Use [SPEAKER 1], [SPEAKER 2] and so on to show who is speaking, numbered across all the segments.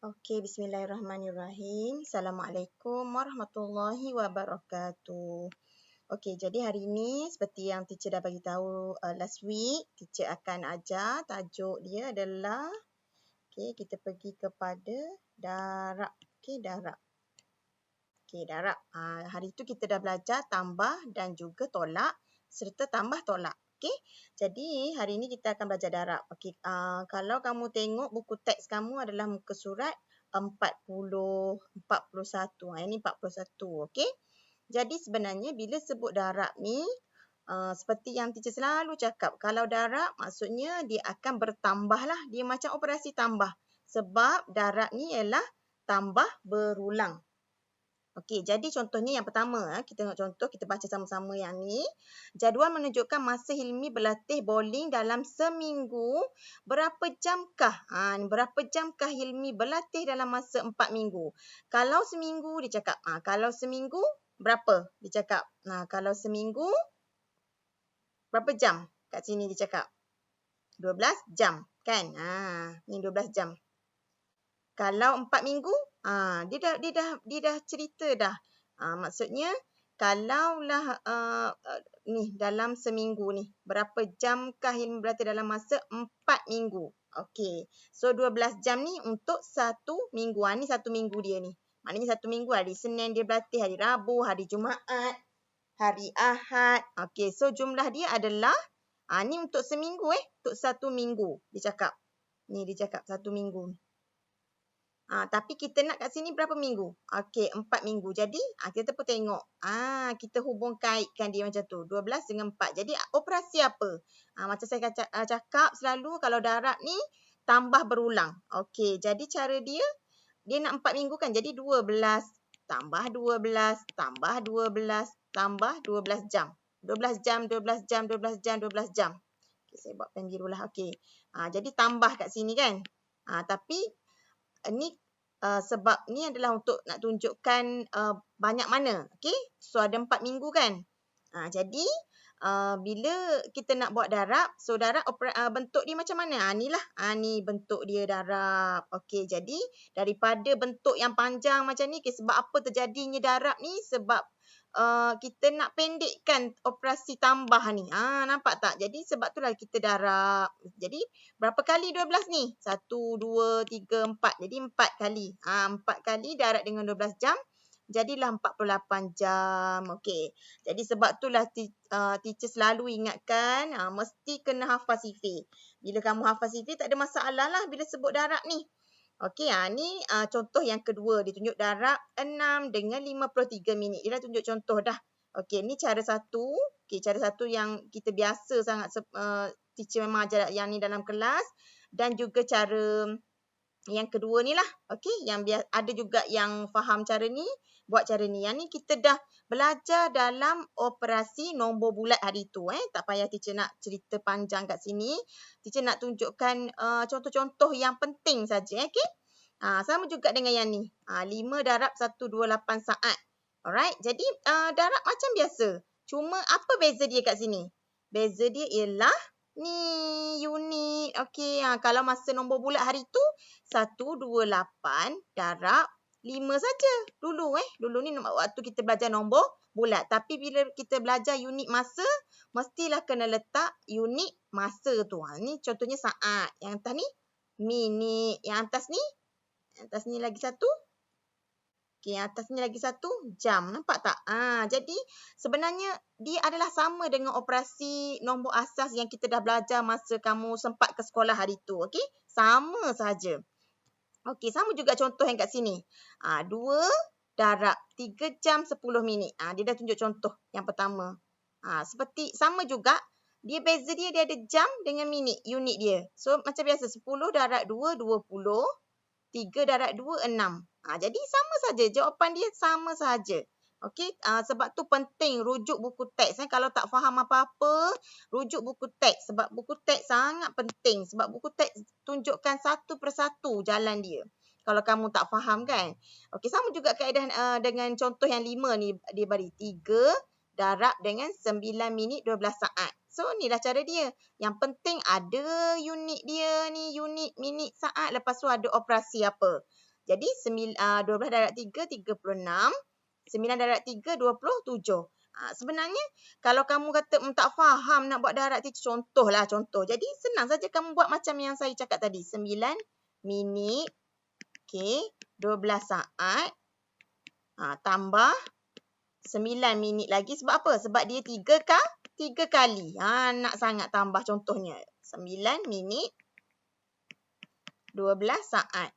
[SPEAKER 1] Okey, bismillahirrahmanirrahim. Assalamualaikum warahmatullahi wabarakatuh. Okey, jadi hari ini seperti yang teacher dah bagi tahu last week, teacher akan ajar tajuk dia adalah kita pergi kepada darab. Darab. Darab. Hari itu kita dah belajar tambah dan juga tolak serta tambah tolak. Jadi hari ini kita akan belajar darab. Kalau kamu tengok buku teks kamu adalah muka surat 40, 41. Ini 41, Jadi sebenarnya bila sebut darab ni, seperti yang teacher selalu cakap, kalau darab maksudnya dia akan bertambah lah. Dia macam operasi tambah. Sebab darab ni ialah tambah berulang. Jadi contohnya yang pertama, kita tengok contoh, kita baca sama-sama yang ni. Jadual menunjukkan masa Hilmi berlatih bowling dalam seminggu. Berapa jamkah Hilmi berlatih dalam masa 4 minggu? Kalau seminggu, dia cakap. Kalau seminggu, berapa? Dia cakap. Kalau seminggu, berapa jam? Kat sini dia cakap. 12 jam, kan? Ni 12 jam. Kalau 4 minggu, dia dah cerita dah. Maksudnya kalaulah ni dalam seminggu ni, berapa jamkah Hilmi berlatih dalam masa 4 minggu? Okey. So 12 jam ni untuk 1 minggu. Ni 1 minggu dia ni. Maknanya 1 minggu hari Senin dia berlatih, hari Rabu, hari Jumaat, hari Ahad. Okey, so jumlah dia adalah ni untuk seminggu untuk 1 minggu dia cakap. Ni dia cakap 1 minggu. Tapi kita nak kat sini berapa minggu? Okey, 4 minggu. Jadi, kita pun tengok. Kita hubung kaitkan dia macam tu. 12 dengan 4. Jadi, operasi apa? Macam saya cakap selalu, kalau darab ni tambah berulang. Okey, jadi cara dia nak 4 minggu kan? Jadi, 12 tambah 12 tambah 12 tambah 12 jam. 12 jam, 12 jam, 12 jam, 12 jam. Okay, saya buat pen biru lah. Okey. Jadi, tambah kat sini kan? Tapi, ni sebab ni adalah untuk nak tunjukkan banyak mana. So ada 4 minggu kan. Jadi bila kita nak buat darab, so darab bentuk dia macam mana? Inilah. Ni bentuk dia darab. Jadi daripada bentuk yang panjang macam ni, sebab apa terjadinya darab ni? Sebab kita nak pendekkan operasi tambah ni. Nampak tak? Jadi sebab itulah kita darab. Jadi berapa kali 12 ni? 1, 2, 3, 4. Jadi 4 kali. 4 kali darab dengan 12 jam. Jadilah 48 jam. Jadi sebab itulah teacher selalu ingatkan mesti kena hafal sifir. Bila kamu hafal sifir tak ada masalah lah bila sebut darab ni. Ni contoh yang kedua. Dia tunjuk darab 6 dengan 53 minit. Dia dah tunjuk contoh dah. Ni cara satu. Cara satu yang kita biasa sangat teacher memang ajar yang ni dalam kelas. Dan juga cara yang kedua ni lah. Yang ada juga yang faham cara ni, buat cara ni. Yang ni kita dah belajar dalam operasi nombor bulat hari tu. Tak payah teacher nak cerita panjang kat sini. Teacher nak tunjukkan contoh-contoh yang penting saja. Sama juga dengan yang ni. 5 darab 128 saat. Alright. Jadi darab macam biasa. Cuma apa beza dia kat sini? Beza dia ialah ni unit. Kalau masa nombor bulat hari tu 128 darab 5 saja. Dulu ni waktu kita belajar nombor bulat. Tapi bila kita belajar unit masa, mestilah kena letak unit masa tu. Ni contohnya saat. Yang atas ni minit. Yang atas ni lagi satu. Yang atas ni lagi satu jam. Nampak tak? Jadi sebenarnya dia adalah sama dengan operasi nombor asas yang kita dah belajar masa kamu sempat ke sekolah hari tu. Sama saja. Sama juga contoh yang kat sini. 2 darab 3 jam 10 minit. Dia dah tunjuk contoh yang pertama. Seperti sama juga. Dia beza dia ada jam dengan minit, unit dia. So macam biasa 10 darab 2, 20. 3 darab 2, 6. Jadi sama saja. Jawapan dia sama saja. Sebab tu penting rujuk buku teks. Kalau tak faham apa-apa, rujuk buku teks. Sebab buku teks sangat penting. Sebab buku teks tunjukkan satu persatu jalan dia. Kalau kamu tak faham kan. Sama juga kaedah dengan contoh yang 5 ni. Dia bagi 3 darab dengan 9 minit 12 saat. So, inilah cara dia. Yang penting ada unit dia ni. Unit, minit, saat. Lepas tu ada operasi apa. Jadi 12 darab 3, 36. 9 darab 3, 27. Sebenarnya kalau kamu kata tak faham nak buat darab tu, contohlah contoh. Jadi senang saja kamu buat macam yang saya cakap tadi. 9 minit, okey, 12 saat, tambah 9 minit lagi. Sebab apa? Sebab dia 3 kali. Nak sangat tambah contohnya. 9 minit, 12 saat.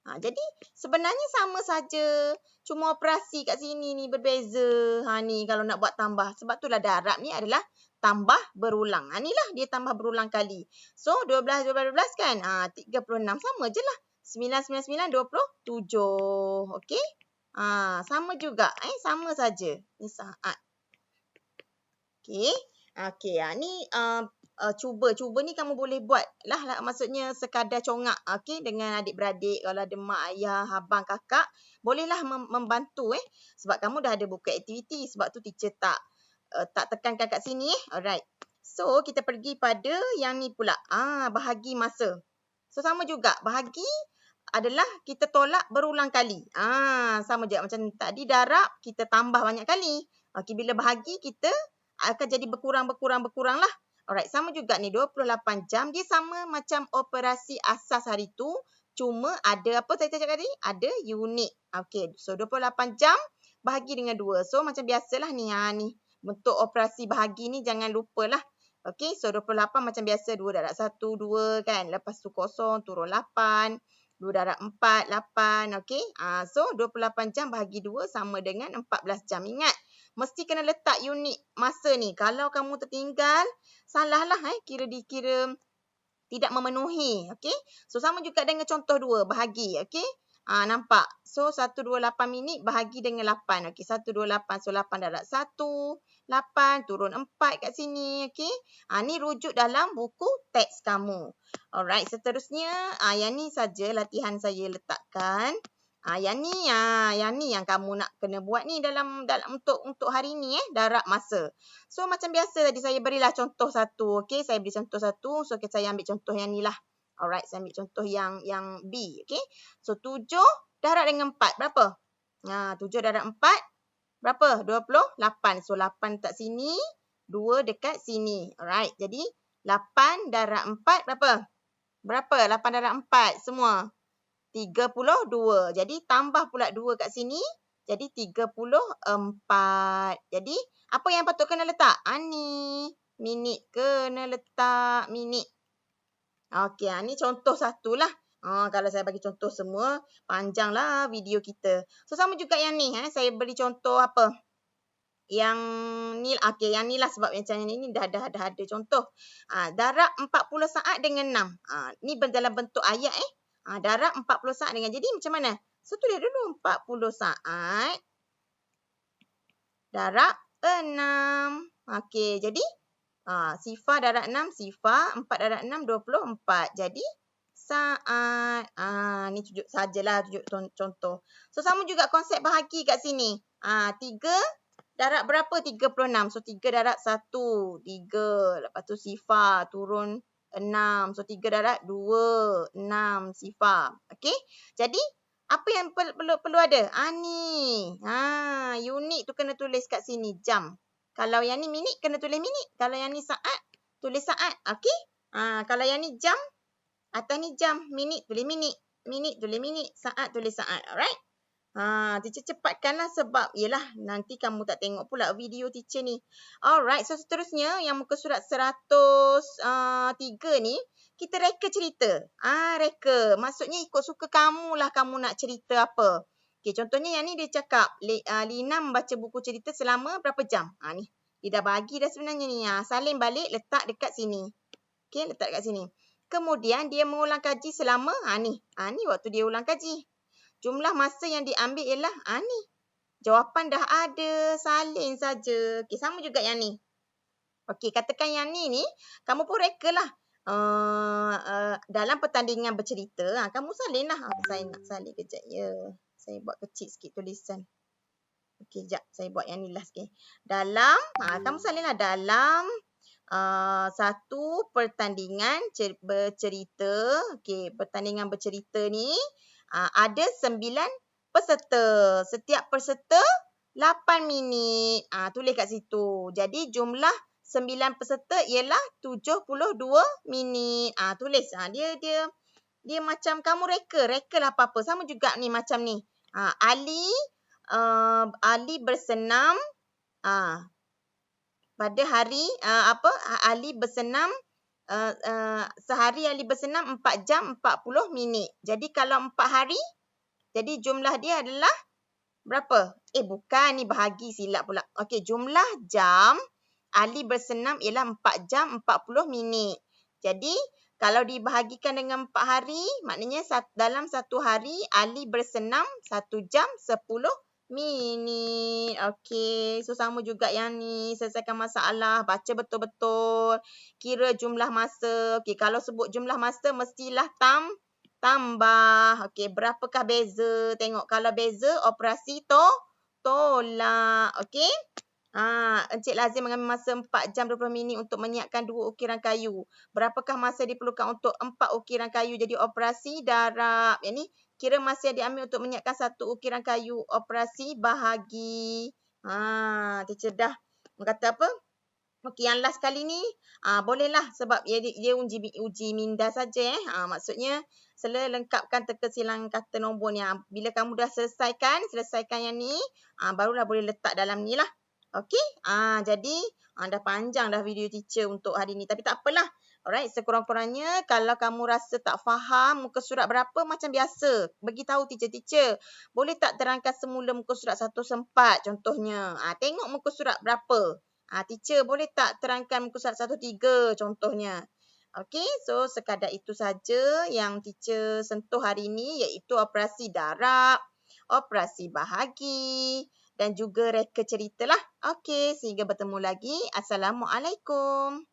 [SPEAKER 1] Jadi sebenarnya sama saja. Cuma operasi kat sini ni berbeza. Ni kalau nak buat tambah. Sebab itulah darab ni adalah tambah berulang. Inilah dia tambah berulang kali. So 12 kan? 36 sama je lah. 9, 9, 9, 27. Okey? Sama juga. Sama saja. Ni saat. Okey. Okey. Ni cuba ni kamu boleh buat lah, maksudnya sekadar congak, okey, dengan adik-beradik. Kalau ada mak, ayah, abang, kakak, bolehlah membantu sebab kamu dah ada buku aktiviti. Sebab tu teacher tak tekankan kat sini Alright. So kita pergi pada yang ni pula. Bahagi masa. So sama juga, bahagi adalah kita tolak berulang kali. Sama je macam tadi darab kita tambah banyak kali. Okey, bila bahagi kita akan jadi berkurang lah. Alright, sama juga ni 28 jam. Dia sama macam operasi asas hari tu. Cuma ada apa saya cakap tadi? Ada unit. Okey, so 28 jam bahagi dengan 2. So macam biasalah ni. Ni bentuk operasi bahagi ni jangan lupalah. Okey, so 28 macam biasa 2 darab 1, 2 kan. Lepas tu kosong, turun 8. 2 darab 4, 8. Okey, so 28 jam bahagi 2 sama dengan 14 jam. Ingat, mesti kena letak unit masa ni. Kalau kamu tertinggal, salahlah kira tidak memenuhi. Okey. So sama juga dengan contoh 2 bahagi. Okey. Nampak. So 128 minit bahagi dengan 8. Okey, 128. So 8 darab 1, 8 turun 4 kat sini. Okey. Ni rujuk dalam buku teks kamu. Alright, seterusnya yang ni saja latihan saya letakkan. Yang ni yang kamu nak kena buat ni dalam untuk hari ni darab masa. So macam biasa tadi saya berilah contoh satu. Okey, saya beri contoh satu. So saya ambil contoh yang ni lah. Alright, saya ambil contoh yang B. Okey. So 7 darab dengan 4 berapa? 7 darab 4 berapa? 28. So 8 dekat sini, 2 dekat sini. Alright, jadi 8 darab 4 berapa? Berapa? 8 darab 4 semua. 32. Jadi tambah pula 2 kat sini. Jadi 34. Jadi apa yang patut kena letak? Ni. Minit kena letak. Minit. Okey, ni contoh satulah. Kalau saya bagi contoh semua, panjanglah video kita. So sama juga yang ni. Saya beri contoh apa? Yang ni, okey, yang ni lah sebab macam ni dah ada contoh. Darab 40 saat dengan 6. Ni dalam bentuk ayat darab 40 saat dengan. Jadi macam mana? So tulis dulu 40 saat darab 6. Okey, jadi sifar darab 6 sifar, 4 darab 6 24. Jadi saat. Ni tunjuk sajalah tunjuk contoh. So sama juga konsep bahagi kat sini. 3 darab berapa? 36. So 3 darab 1, 3. Lepas tu sifar turun 6. So 3 darab 2, 6 sifar. Okey. Jadi apa yang perlu ada? Ni. Unit tu kena tulis kat sini, jam. Kalau yang ni minit kena tulis minit. Kalau yang ni saat, tulis saat. Okey. Kalau yang ni jam, atas ni jam, minit tulis minit. Minit tulis minit, saat tulis saat. Alright. Teacher cepatkanlah sebab yelah nanti kamu tak tengok pula video teacher ni. Alright, so seterusnya yang muka surat 103 ni kita reka cerita. Reka. Maksudnya ikut suka kamu lah kamu nak cerita apa. Okey, contohnya yang ni dia cakap Lina membaca buku cerita selama berapa jam. Ni. Dia dah bagi dah sebenarnya ni. Salin balik letak dekat sini. Okey, letak dekat sini. Kemudian dia mengulang kaji selama ni. Ni waktu dia ulang kaji. Jumlah masa yang diambil ialah ni. Jawapan dah ada, salin saja. Okey, sama juga yang ni. Okey, katakan yang ni kamu pun rekalah. Dalam pertandingan bercerita, kamu salinlah. Saya nak salin kejap ya. Saya buat kecil sikit tulisan. Okey, jap saya buat yang ni lah sikit. Dalam, kamu salinlah dalam satu pertandingan bercerita. Okey, pertandingan bercerita ni Ada 9 peserta. Setiap peserta 8 minit. Tulis kat situ. Jadi jumlah 9 peserta ialah 72 minit. Tulis. Dia macam kamu reka lah apa-apa. Sama juga ni macam ni. Ali bersenam pada hari Ali bersenam sehari Ali bersenam 4 jam 40 minit. Jadi kalau 4 hari, jadi jumlah dia adalah berapa? Bukan, ni bahagi silap pula. Okey, jumlah jam Ali bersenam ialah 4 jam 40 minit. Jadi kalau dibahagikan dengan 4 hari, maknanya dalam satu hari Ali bersenam 1 jam 10 minit. Okey, so sama juga yang ni. Selesaikan masalah, baca betul-betul. Kira jumlah masa. Okey, kalau sebut jumlah masa mestilah tambah. Okey, berapakah beza? Tengok kalau beza operasi tolak. Okey. Encik Lazim mengambil masa 4 jam 20 minit untuk menyiapkan 2 ukiran kayu. Berapakah masa diperlukan untuk 4 ukiran kayu jadi operasi darab? Yang ni kira masa yang diambil untuk menyiapkan 1 ukiran kayu operasi bahagi. Teacher dah kata apa? Okey, yang last kali ni bolehlah sebab dia uji minda saja. Maksudnya sila lengkapkan teka silang kata nombor ni. Bila kamu dah selesaikan yang ni, barulah boleh letak dalam ni lah. Okey, jadi dah panjang dah video teacher untuk hari ni. Tapi tak apalah. Alright, sekurang-kurangnya kalau kamu rasa tak faham muka surat berapa, macam biasa, beritahu teacher. Boleh tak terangkan semula muka surat 1/4 contohnya. Tengok muka surat berapa. Teacher boleh tak terangkan muka surat 1/3 contohnya. Okey, so sekadar itu saja yang teacher sentuh hari ini, iaitu operasi darab, operasi bahagi dan juga reka cerita lah. Okey, sehingga bertemu lagi. Assalamualaikum.